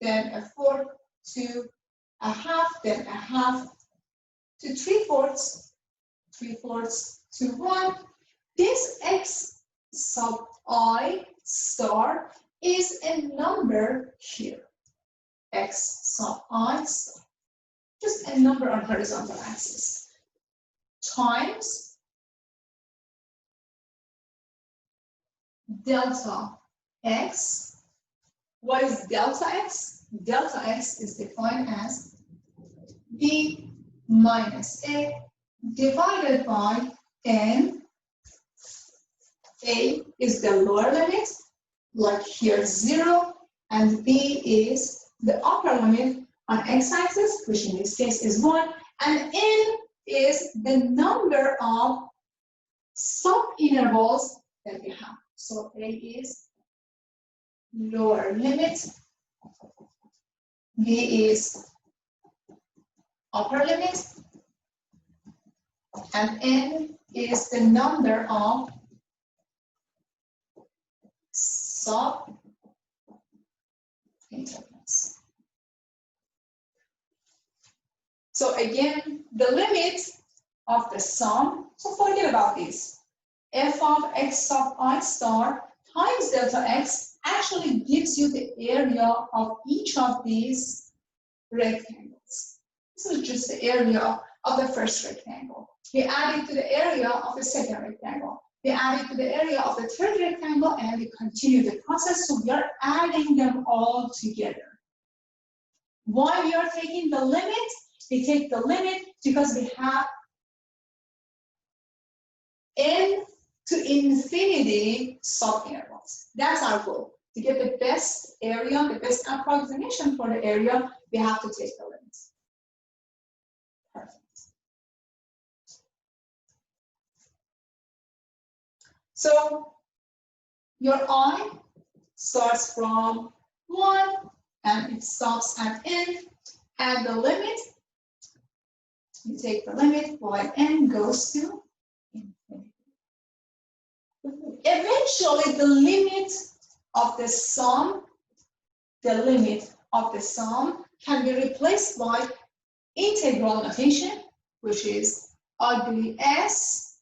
then a fourth to a half, then a half to 3/4, 3/4 to 1. This x sub I star is a number here. X sub I star, just a number on horizontal axis, times delta x. What is delta x? Delta x is defined as b minus a divided by n. A is the lower limit, like here 0, and b is the upper limit on x-axis, which in this case is 1, and n is the number of sub-intervals that we have. So a is lower limit, b is upper limit, and n is the number of sub-intervals. So again, the limit of the sum, so forget about this. F of x sub I star times delta x actually gives you the area of each of these rectangles. This is just the area of the first rectangle. We add it to the area of the second rectangle. We add it to the area of the third rectangle, and we continue the process. So we are adding them all together. Why we are taking the limit? We take the limit because we have n to infinity sub-intervals. That's our goal. To get the best area, the best approximation for the area, we have to take the limit. Perfect. So your I starts from 1 and it stops at n, and the limit, you take the limit while n goes to infinity. Eventually, the limit of the sum, can be replaced by integral notation, which is ugly s.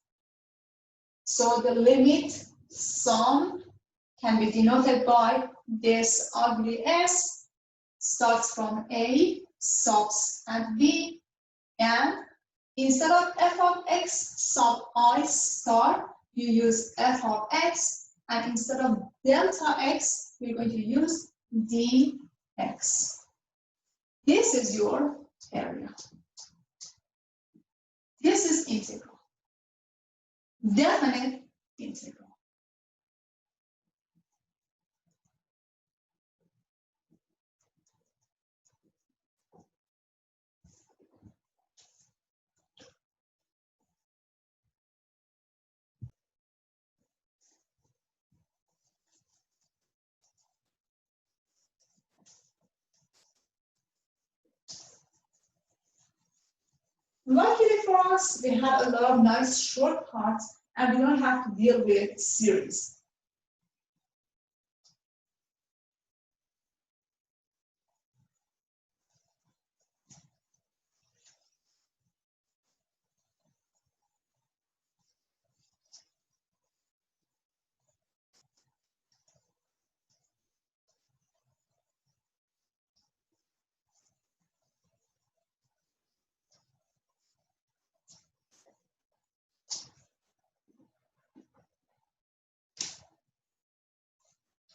So the limit sum can be denoted by this ugly s, starts from a, stops at b, and instead of f of x sub I star, you use f of x, and instead of delta x, we're going to use dx. This is your area. This is integral. Definite integral. Luckily for us, we have a lot of nice shortcuts and we don't have to deal with series.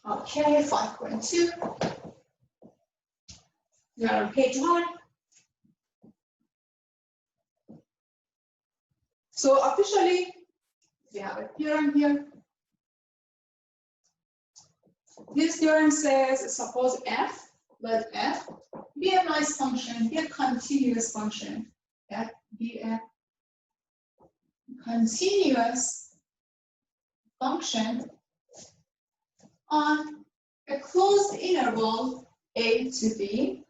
Okay, 5.2. We are on page 1. So officially, we have a theorem here. This theorem says, suppose f, let f be a nice function, be a continuous function. F be a continuous function on a closed interval a to b,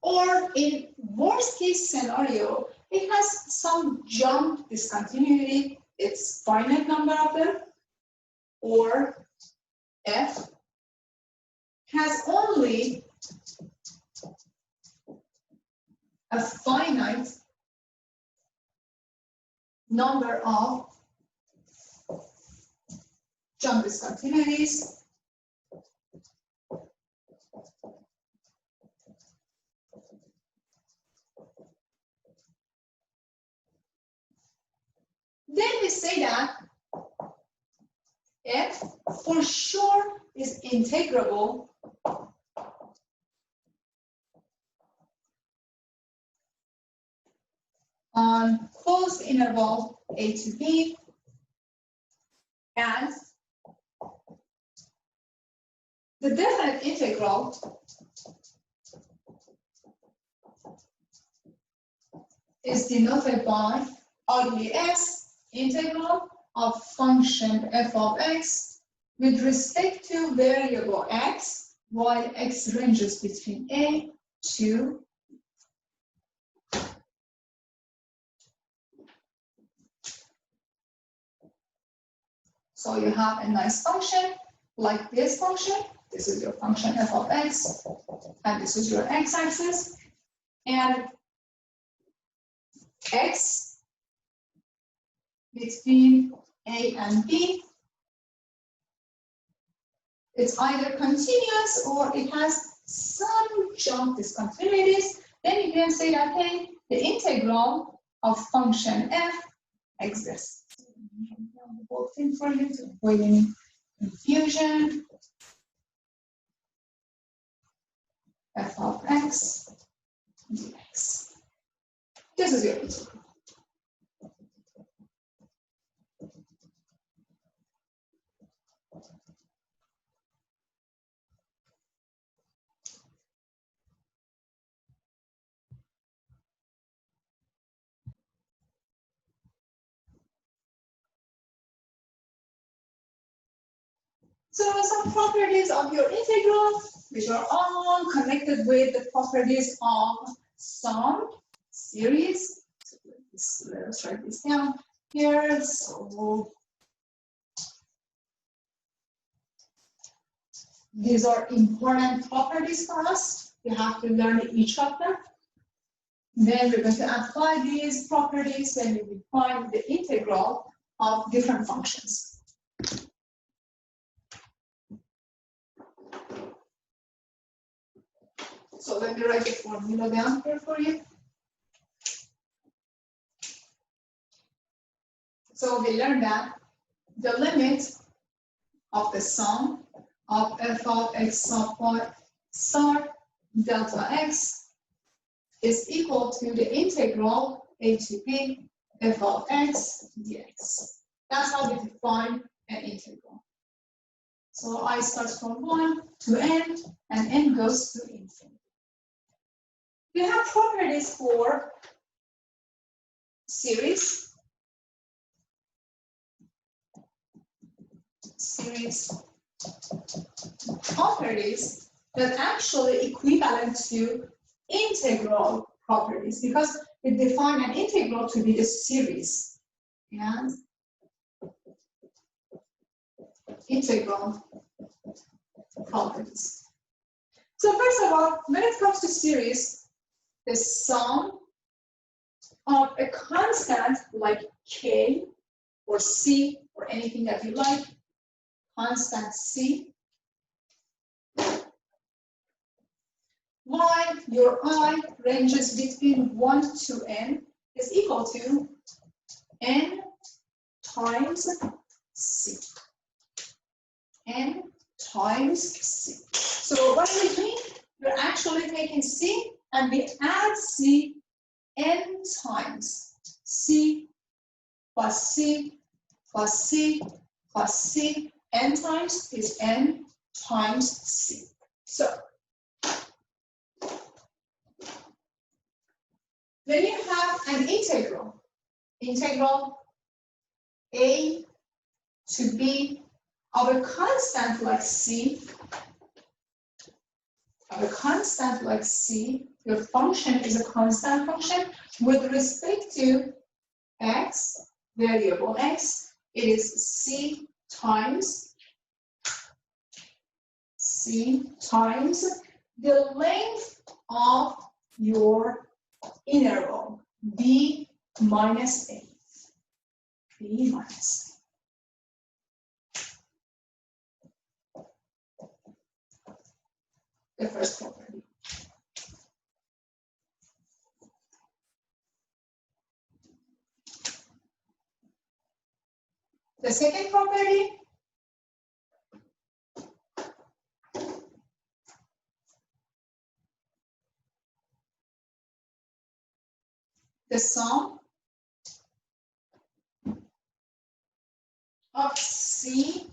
or in worst case scenario, it has some jump discontinuity it's finite number of them, or f has only a finite number of jump discontinuities then we say that f for sure is integrable on closed interval a to b, and the definite integral is denoted by RDS integral of function f of x with respect to variable x while x ranges between a to so you have a nice function like this function. This is your function f of x, and this is your x-axis, and x between a and b, it's either continuous or it has some jump discontinuities. Then you can say that, hey, the integral of function f exists. The whole thing for you to avoid any confusion. F of x dx. This is your integral. So some properties of your integral, which are all connected with the properties of some series. So let us write this down here. So these are important properties for us. You have to learn each of them. Then we're going to apply these properties and we will find the integral of different functions. So let me write the formula down here for you. So we learned that the limit of the sum of f of x sub y star delta x is equal to the integral a to b f of x dx. That's how we define an integral. So I start from 1 to n, and n goes to infinity. We have properties for series properties that actually equivalent to integral properties, because we define an integral to be a series and integral properties. So first of all, when it comes to series, the sum of a constant like k or c or anything that you like, constant c, while your I ranges between 1 to n is equal to n times c. N times c. So what do we mean? We're actually taking c and we add c n times. C plus c plus c plus c. N times is n times c. So when you have an integral a to b of a constant like c, your function is a constant function with respect to x variable x, it is c times the length of your interval, b minus a. B minus the first property. The second property, the sum of c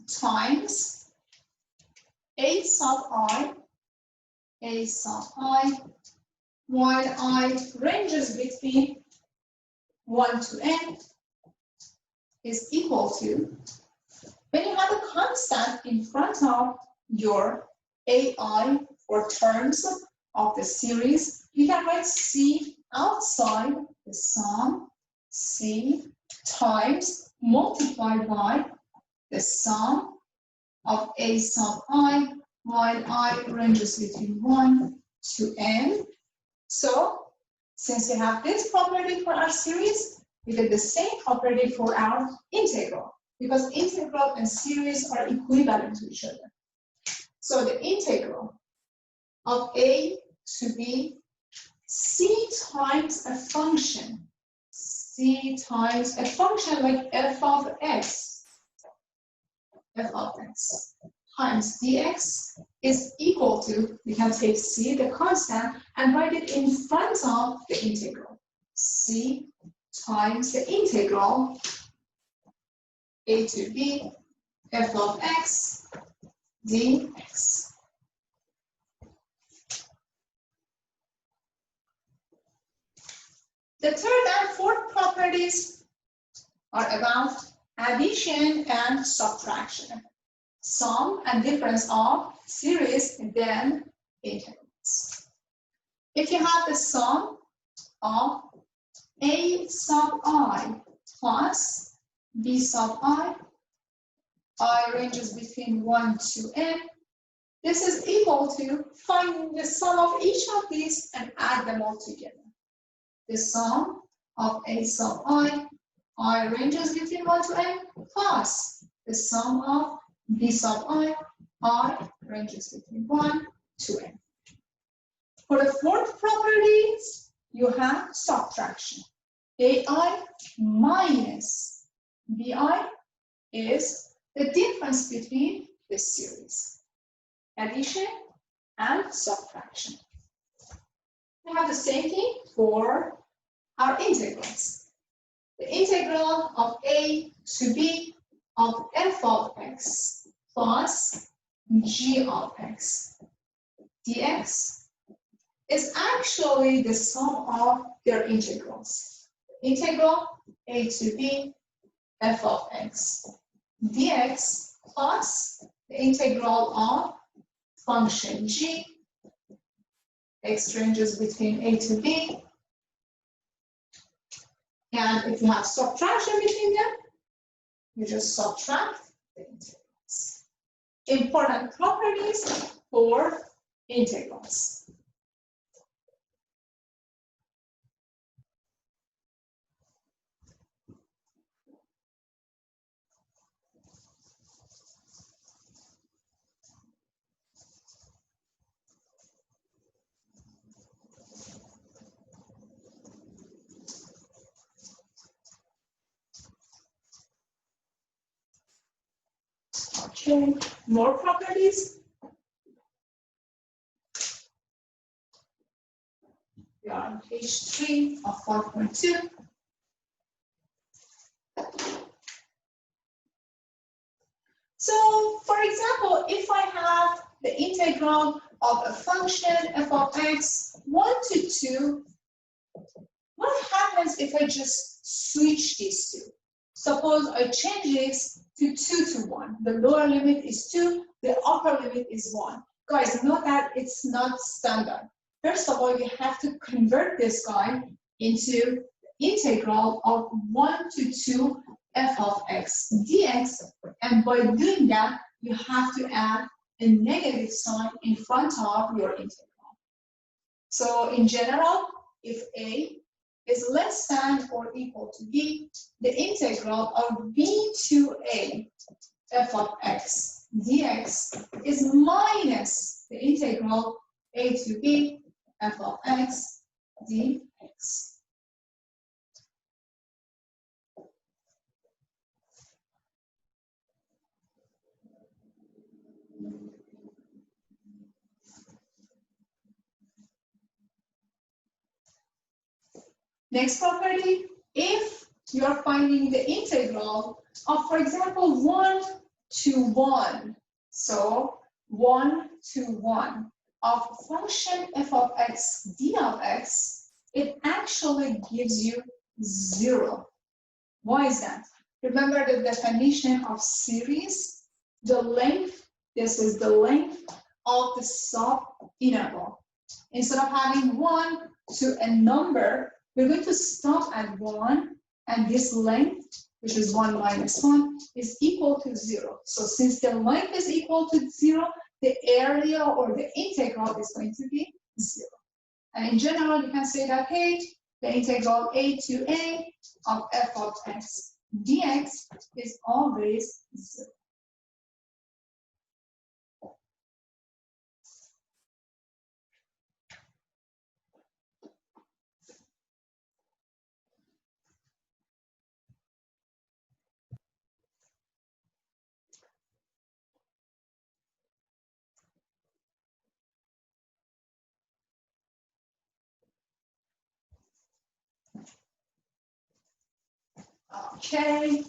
times a sub I, while I ranges between 1 to n, is equal to, when you have a constant in front of your AI or terms of the series, you can write c outside the sum c times multiplied by the sum of a sub I while I ranges between 1 to n. So, since we have this property for our series, we get the same property for our integral, because integral and series are equivalent to each other. So the integral of a to b, c times a function, like f of x times dx is equal to, we can take c, the constant, and write it in front of the integral. C times the integral a to b f of x dx. The third and fourth properties are about addition and subtraction, sum and difference of series, then integrals. If you have the sum of a sub I plus b sub I ranges between 1 to n, this is equal to find the sum of each of these and add them all together. The sum of a sub I ranges between 1 to n, plus the sum of b sub I ranges between 1 to n. For the fourth properties, you have subtraction. AI minus BI is the difference between the series. Addition and subtraction. We have the same thing for our integrals. The integral of a to b of f of x plus g of x dx is actually the sum of their integrals. Integral a to b f of x dx plus the integral of function g, x ranges between a to b, and if you have subtraction between them, you just subtract the integrals. Important properties for integrals. Okay, more properties. We are on page 3 of 4.2. So, for example, if I have the integral of a function f of x 1 to 2, what happens if I just switch these two? Suppose I change this to 2 to 1. The lower limit is 2, the upper limit is 1. Guys, note that it's not standard. First of all, you have to convert this guy into integral of 1 to 2 f of x dx, and by doing that, you have to add a negative sign in front of your integral. So in general, if a is less than or equal to b, the integral of b to a f of x dx is minus the integral a to b f of x dx. Next property, if you're finding the integral of, for example, 1 to 1, so 1 to 1 of function f of x d of x, it actually gives you 0. Why is that? Remember the definition of series, the length, this is the length of the sub-interval. Instead of having 1 to a number, we're going to stop at 1, and this length, which is 1 minus 1, is equal to 0. So since the length is equal to 0, the area or the integral is going to be 0. And in general, you can say that, hey, the integral a to a of f of x dx is always 0. Okay.